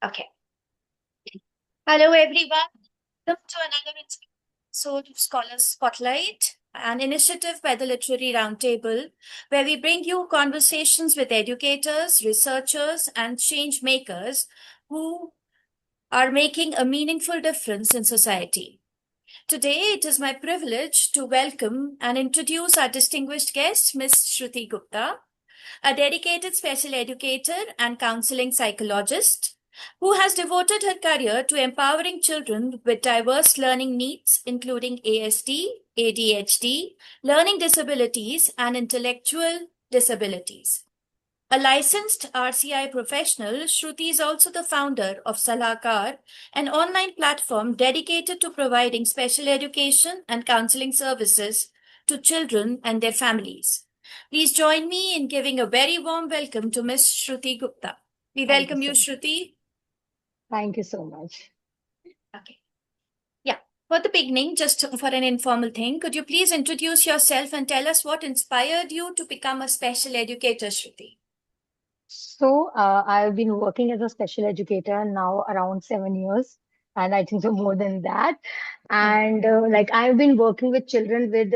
Okay. Hello, everyone. Welcome to another episode of Scholars Spotlight, an initiative by the Literary Roundtable, where we bring you conversations with educators, researchers, and change makers who are making a meaningful difference in society. Today, it is my privilege to welcome and introduce our distinguished guest, Ms. Shruti Gupta, a dedicated special educator and counseling psychologist who has devoted her career to empowering children with diverse learning needs, including ASD, ADHD, learning disabilities, and intellectual disabilities. A licensed RCI professional, Shruti is also the founder of Salakar, an online platform dedicated to providing special education and counseling services to children and their families. Please join me in giving a very warm welcome to Ms. Shruti Gupta. We Thank you welcome you, so much. Shruti. Thank you so much. Okay. Yeah. For the beginning, just for an informal thing, could you please introduce yourself and tell us what inspired you to become a special educator, Shruti? I've been working as a special educator now around 7 years, and I think so more than that. Oh, And I've been working with children with,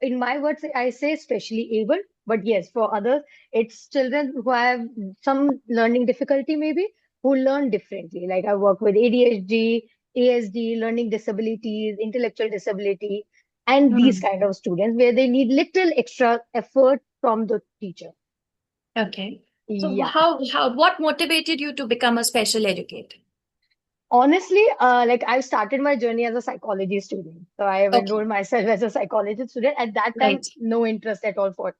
in my words, I say specially able, but yes, for others, it's children who have some learning difficulty maybe, who learn differently. Like I work with ADHD, ASD, learning disabilities, intellectual disability, and these hmm. kind of students where they need little extra effort from the teacher. Okay. So Yeah. what motivated you to become a special educator? Honestly, I've started my journey as a psychology student. So I have Okay. enrolled myself as a psychology student. At that time, Right. no interest at all for it.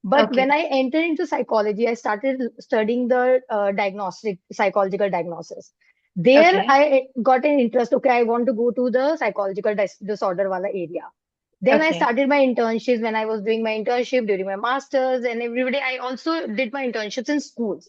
But when Okay. I entered into psychology, I started studying the diagnostic psychological diagnosis. There, Okay. I got an interest. Okay, I want to go to the psychological disorder wala area. Then I Okay. started my internships when I was doing my internship during my masters, and every day I also did my internships in schools.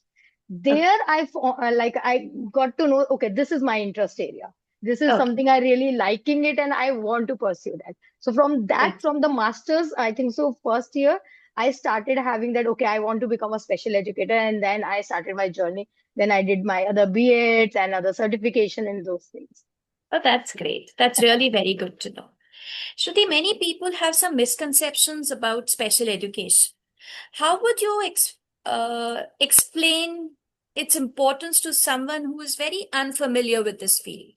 Okay. There, I got to know, okay, this is my interest area. This is Okay. something I really liking it, and I want to pursue that. So from that, Right. from the masters, I think so first year, I started having that, okay, I want to become a special educator, and then I started my journey. Then I did my other BEds and other certification in those things. Oh, that's great. That's really very good to know. Shruti, many people have some misconceptions about special education. How would you explain its importance to someone who is very unfamiliar with this field?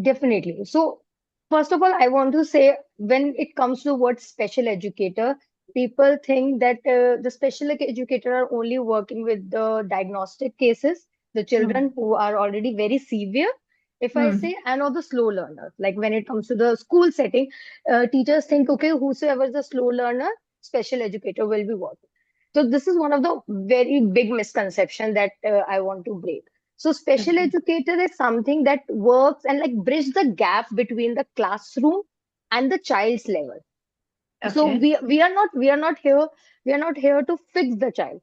Definitely. So, first of all, I want to say when it comes to what special educator, people think that the special educator are only working with the diagnostic cases, the Hmm. children who are already very severe, if I Hmm. say, and or the slow learners. Like when it comes to the school setting, teachers think, okay, whosoever is a slow learner, special educator will be working. So this is one of the very big misconception that I want to break. So special Okay. educator is something that works and like bridge the gap between the classroom and the child's level. So Okay. we are not here to fix the child.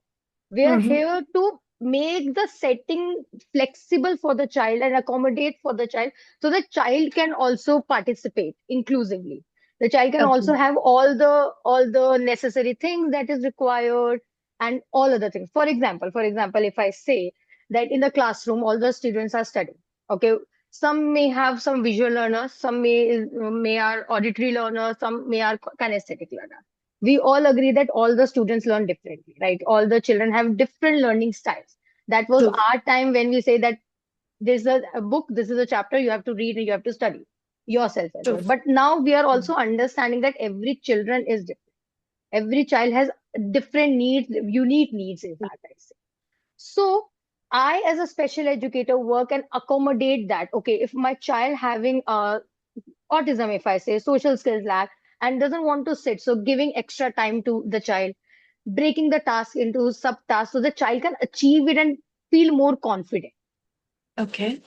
We are Hmm. here to make the setting flexible for the child and accommodate for the child so the child can also participate inclusively. The child can also Okay. have all the necessary things that is required and all other things. For example, if I say that in the classroom all the students are studying, okay, some may have some visual learners, some may are auditory learners, some may are kinesthetic learners. We all agree that all the students learn differently, right? All the children have different learning styles. That was True. our time when we say that this is a book, this is a chapter, you have to read and you have to study yourself as True. well. But now we are also understanding that every children is different. Every child has different needs, unique needs, in fact, I say. So I, as a special educator, work and accommodate that. Okay, if my child having autism, if I say social skills lack and doesn't want to sit, so giving extra time to the child, breaking the task into subtasks so the child can achieve it and feel more confident. Okay.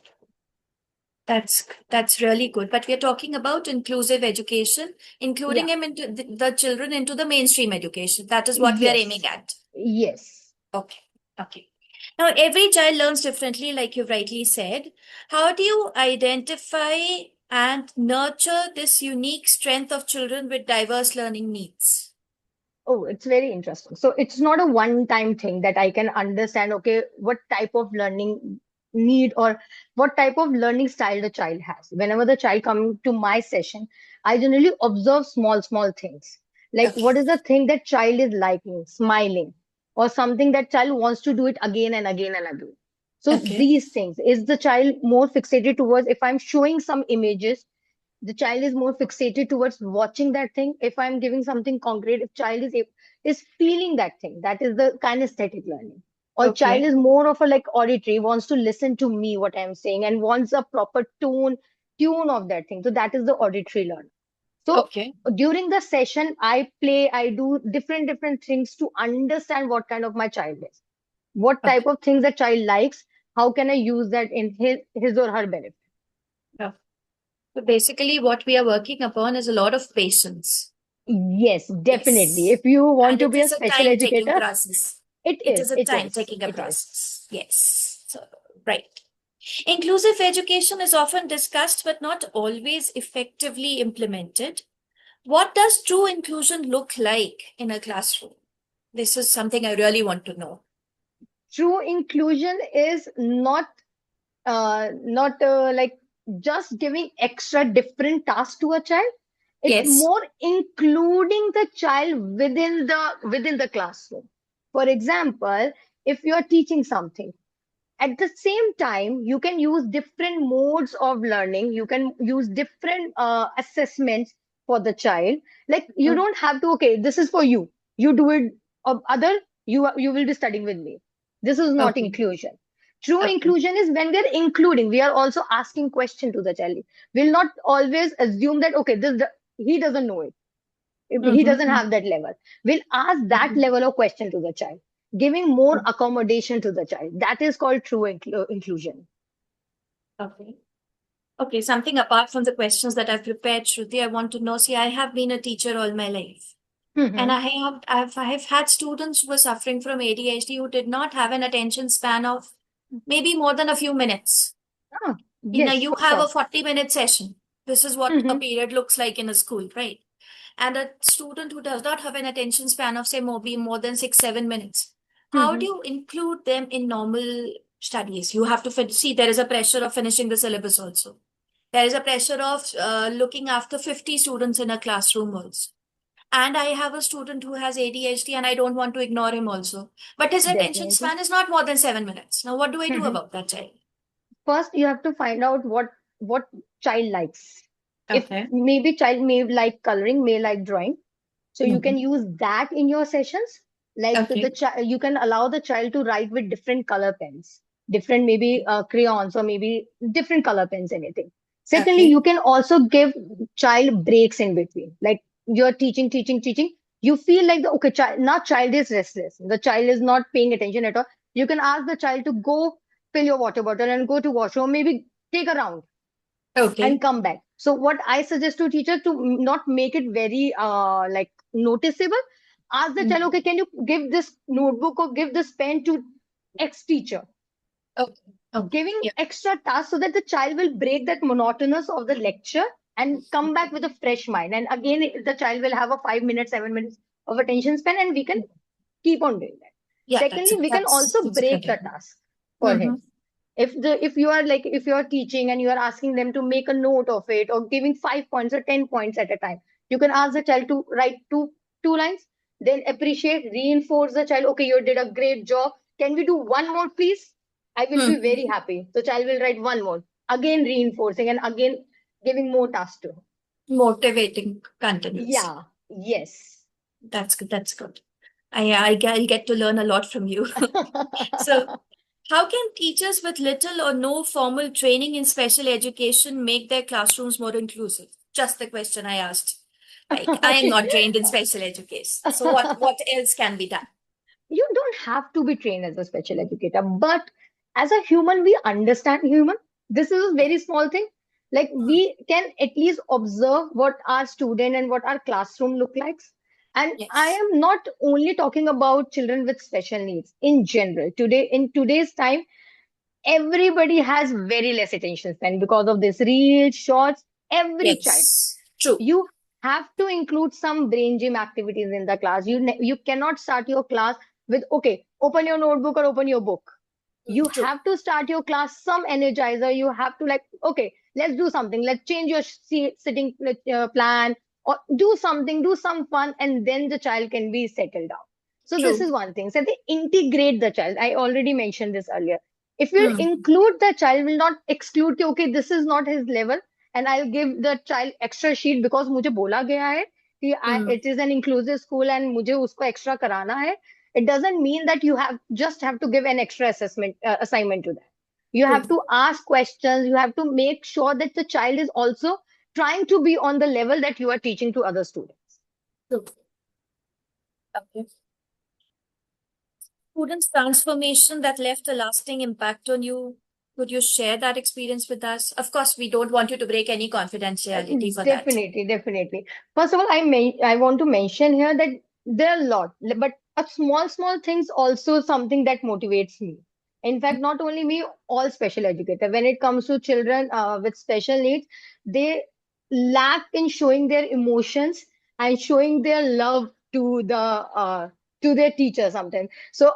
That's really good. But we are talking about inclusive education, including Yeah. him into the children into the mainstream education. That is what we are aiming Yes. at. Yes. Okay. Okay. Now, every child learns differently, like you rightly said. How do you identify and nurture this unique strength of children with diverse learning needs? Oh, it's very interesting. So it's not a one-time thing that I can understand, okay, what type of learning need or what type of learning style the child has. Whenever the child comes to my session, I generally observe small, small things. Like Okay. what is the thing that child is liking, smiling, or something that child wants to do it again and again and again. So Okay. these things, is the child more fixated towards if I'm showing some images, the child is more fixated towards watching that thing. If I'm giving something concrete, if child is feeling that thing, that is the kinesthetic learning. Or child Okay. is more of a like auditory, wants to listen to me what I'm saying and wants a proper tune of that thing, so that is the auditory learning. So Okay. during the session I do different things to understand what kind of my child is, what type Okay. of things the child likes, how can I use that in his or her benefit. Yeah. So basically, what we are working upon is a lot of patience. Yes, definitely. Yes. If you want And to it be a is a special time-taking educator, process. it It is, is a it is, time-taking a it is. process. Yes. So, right. Inclusive education is often discussed but not always effectively implemented. What does true inclusion look like in a classroom? This is something I really want to know. True inclusion is not like just giving extra different tasks to a child. It's Yes. more including the child within the classroom. For example, if you are teaching something, at the same time you can use different modes of learning, you can use different assessments for the child. Like you Mm. don't have to, okay, this is for you, you do it, other, you will be studying with me. This is not Okay. inclusion. True Okay. inclusion is when we're including, we are also asking question to the child. We'll not always assume that, okay, he doesn't know it, he doesn't Mm-hmm. have that level. We'll ask that Mm-hmm. level of question to the child, giving more accommodation to the child. That is called true inclusion. Okay. Okay. Something apart from the questions that I've prepared, Shruti, I want to know. See, I have been a teacher all my life. And Hmm. I've had students who were suffering from ADHD who did not have an attention span of maybe more than a few minutes. Ah, yes, You for have a sure. 40-minute session. This is what a Hmm. period looks like in a school, right? And a student who does not have an attention span of, say, maybe more than 6, 7 minutes, how do Hmm. you include them in normal studies? You have to see there is a pressure of finishing the syllabus also. There is a pressure of looking after 50 students in a classroom also. And I have a student who has ADHD and I don't want to ignore him also. But his attention Definitely. span is not more than 7 minutes. Now, what do I do Hmm. about that child? First, you have to find out what child likes. If Okay. maybe child may like coloring, may like drawing, so you can Mhm. use that in your sessions. Like Okay. you can allow the child to write with different color pens, different maybe crayons or maybe different color pens, anything. Secondly, Okay. you can also give child breaks in between. Like you're teaching. You feel like the okay, now child is restless. The child is not paying attention at all. You can ask the child to go fill your water bottle and go to washroom, maybe take a round and Okay. come back. So what I suggest to teachers to not make it very like noticeable, ask the child, Mhm. okay, can you give this notebook or give this pen to X teacher? Okay. Okay. Giving Yeah. extra tasks so that the child will break that monotonous of the lecture and come back with a fresh mind. And again, the child will have a 5 minutes, 7 minutes of attention span, and we can keep on doing that. Yeah, Secondly, we can also that's a good break the idea. task for Mm-hmm. him. If you are like if you are teaching and you are asking them to make a note of it or giving 5 points or 10 points at a time, you can ask the child to write two lines, then appreciate, reinforce the child, okay, you did a great job, can we do one more please, I will be Hmm. very happy. The child will write one more, again reinforcing and again giving more tasks to him. Motivating continuously. Yeah, yes. That's good. That's good. I get to learn a lot from you. So, how can teachers with little or no formal training in special education make their classrooms more inclusive? Just the question I asked. Like, I am Okay. not trained in special education. So, what else can be done? You don't have to be trained as a special educator, but as a human we understand human. This is a Yeah. very small thing. Like Hmm. we can at least observe what our student and what our classroom look like. And I Yes. am not only talking about children with special needs in general. Today, in today's time, everybody has very less attention span because of this reels, shorts. Every child, Yes. True. you have to include some brain gym activities in the class. You cannot start your class with, okay, open your notebook or open your book. You True. have to start your class some energizer. You have to, like, okay, let's do something. Let's change your sitting plan, or do something, do some fun, and then the child can be settled down. So this True. is one thing. So they integrate the child. I already mentioned this earlier. If you Hmm. include the child, will not exclude कि, okay, this is not his level, and I'll give the child extra sheet because मुझे बोला गया है कि Hmm. it is an inclusive school and मुझे उसको extra कराना है. It doesn't mean that you have to give an extra assessment assignment to that. You True. have to ask questions. You have to make sure that the child is also trying to be on the level that you are teaching to other students. True. Okay. Students' transformation that left a lasting impact on you. Could you share that experience with us? Of course, we don't want you to break any Uh, confidentiality for that. Definitely, definitely. First of all, I want to mention here that there are a lot, but a small things also something that motivates me. In fact, not only me, all special educator. When it comes to children with special needs, they lack in showing their emotions and showing their love to their teacher sometimes. So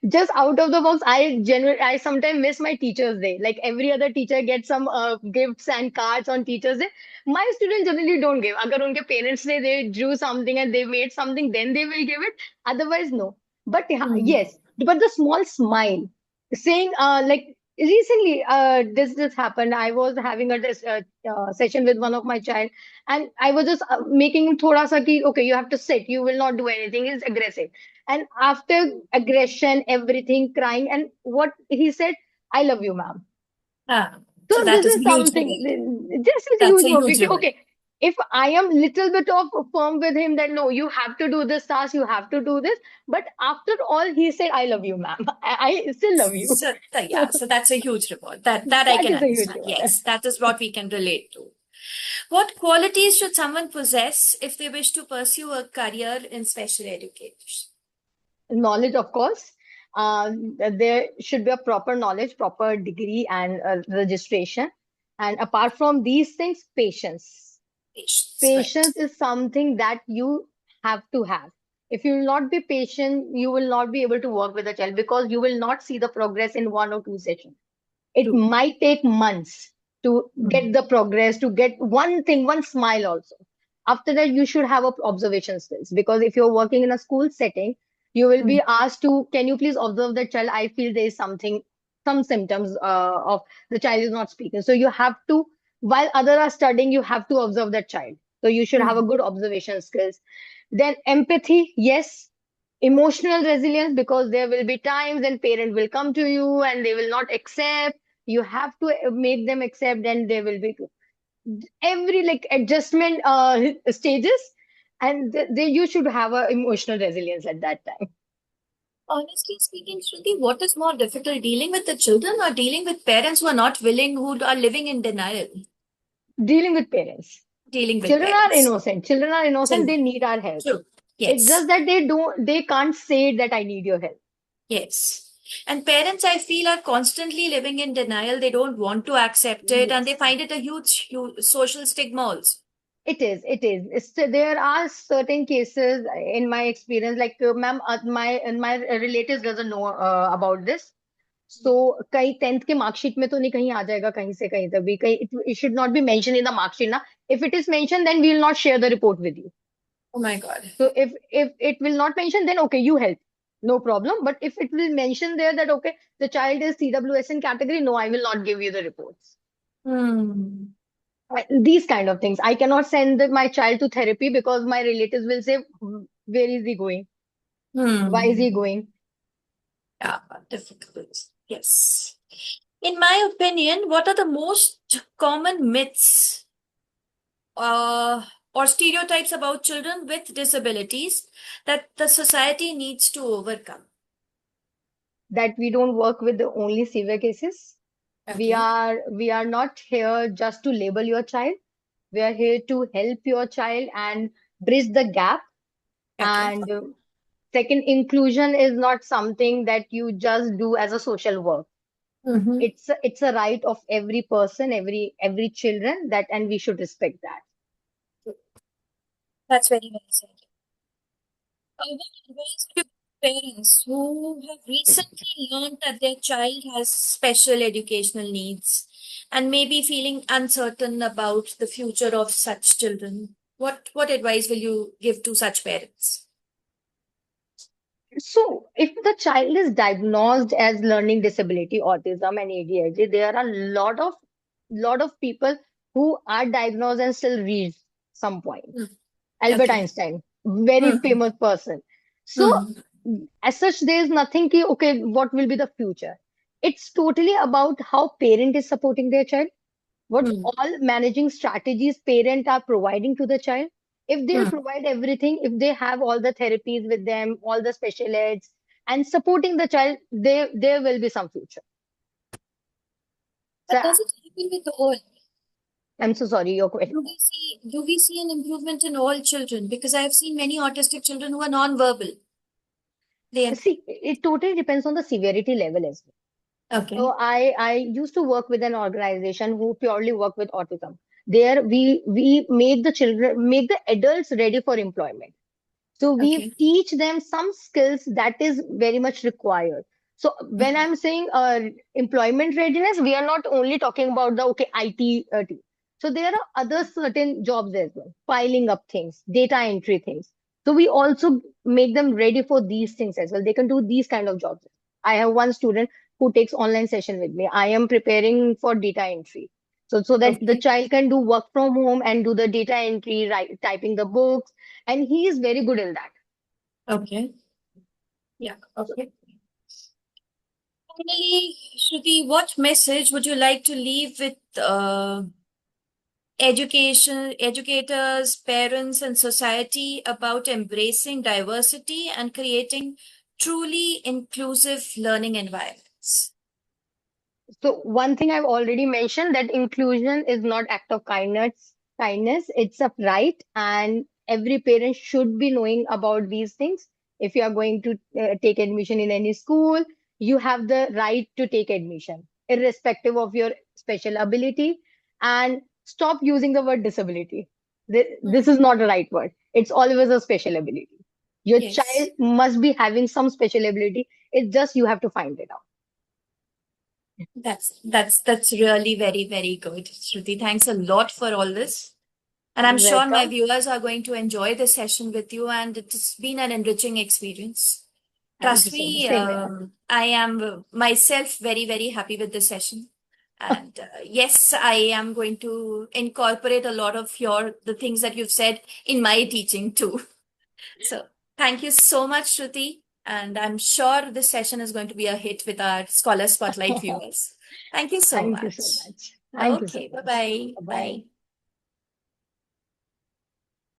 just out of the box, I sometimes miss my teacher's day. Like every other teacher gets some gifts and cards on teacher's day. My students generally don't give. अगर उनके parents ने they drew something and they made something, then they will give it. Otherwise, no. But yeah, Hmm. yes, but the small smile, saying like recently, this happened. I was having a session with one of my child, and I was just making him thoda sa ki, okay, you have to sit. You will not do anything. He's aggressive, and after aggression, everything, crying, and what he said, "I love you, ma'am." Ah, so So that this is a is huge something. reward. This is a That's huge a one. huge Because, reward. okay, if I am little bit of firm with him that no, you have to do this task, you have to do this. But after all, he said, "I love you, ma'am. I still love you." So yeah, so that's a huge reward. That I That can is a huge understand. reward. Yes, that is what we can relate to. What qualities should someone possess if they wish to pursue a career in special education? Knowledge, of course. There should be a proper knowledge, proper degree, and registration. And apart from these things, patience. Patience, right? Patience is something that you have to have. If you will not be patient, you will not be able to work with a child because you will not see the progress in 1 or 2 sessions. It True. might take months to Hmm. get the progress, to get one thing, one smile also. After that, you should have observation skills because if you're working in a school setting, you will Hmm. be asked to, can you please observe the child? I feel there is something, some symptoms of the child is not speaking. So you have to, while others are studying, you have to observe that child. So you should have a Hmm. good observation skills. Then empathy, yes. Emotional resilience, because there will be times when parent will come to you and they will not accept. You have to make them accept, and there will be every like adjustment stages, and you should have a emotional resilience at that time. Honestly speaking, Shruti, what is more difficult, dealing with the children or dealing with parents who are not willing, who are living in denial? Dealing with parents. Dealing with Children are parents. innocent. Children are innocent. True. They need our help. True. It's Yes. just that they can't say that I need your help. Yes. And parents, I feel, are constantly living in denial. They don't want to accept it and they Yes. find it a huge social stigma also. It is. It is. There are certain cases in my experience, like ma'am, my relatives doesn't know about this. So कहीं 10th के marksheet में तो नहीं, कहीं आ जाएगा कहीं से कहीं तक भी कहीं it should not be mentioned in the marksheet ना. If it is mentioned, then we will not share the report with you. Oh my God. So if it will not mention, then okay, you help, no problem. But if it will mention there that okay, the child is CWSN category, no, I will not give you the reports. Hmm. These kind of things. I cannot send my child to therapy because my relatives will say, where is he going? Why is he Hmm. going? Yeah, difficult. Yes. In my opinion, what are the most common myths uh, or stereotypes about children with disabilities that the society needs to overcome? That we don't work with the only severe cases. Okay. We are not here just to label your child. We are here to help your child and bridge the gap. Okay. And second, inclusion is not something that you just do as a social work. Mm-hmm. It's a right of every person, every children, that, and we should respect that. That's very well said. What advice would you give parents who have recently learned that their child has special educational needs and maybe feeling uncertain about the future of such children? What advice will you give to such parents? So, if the child is diagnosed as learning disability, autism, and ADHD, there are a lot of people who are diagnosed and still reach some point. Hmm. Albert Okay. Einstein, very Hmm. famous person. So, Hmm. as such, there is nothing ki, okay, what will be the future? It's totally about how parent is supporting their child, what Hmm. all managing strategies parent are providing to the child. If they'll Hmm. provide everything, if they have all the therapies with them, all the special aids, and supporting the child, there will be some future. So But does it happen with all? I'm so sorry, your question. Do we see an improvement in all children? Because I have seen many autistic children who are non-verbal. They See, it totally depends on the severity level as well. okay. So I used to work with an organization who purely work with autism. There we make the adults ready for employment. So we Okay. teach them some skills that is very much required. So when I'm saying employment readiness, we are not only talking about the okay IT team. So there are other certain jobs as well, piling up things, data entry things. So we also make them ready for these things as well. They can do these kind of jobs. I have one student who takes online session with me. I am preparing for data entry. So that the Okay. child can do work from home and do the data entry, typing the books, and he is very good in that. Okay. Yeah. So, Okay. Finally, Shruti, what message would you like to leave with educators, parents, and society about embracing diversity and creating truly inclusive learning environments? so one thing I've already mentioned that inclusion is not act of kindness, it's a right, and every parent should be knowing about these things. If you are going to take admission in any school, you have the right to take admission, irrespective of your special ability, and stop using the word disability. This Hmm. is not the right word. It's always a special ability. Your child Yes, must be having some special ability. It's just you have to find it out. that's really very, very good, Shruti. Thanks a lot for all this. And I'm sure my Welcome. viewers are going to enjoy this session with you, and it's been an enriching experience. Thank you Trust so much. me, Same here. I am myself very, very happy with this session. And yes, I am going to incorporate a lot of the things that you've said in my teaching too. So thank you so much, Shruti. And I'm sure this session is going to be a hit with our Scholar Spotlight viewers. Thank you so Thank you so much. much. Thank you so Okay, much. bye-bye. Bye. Bye.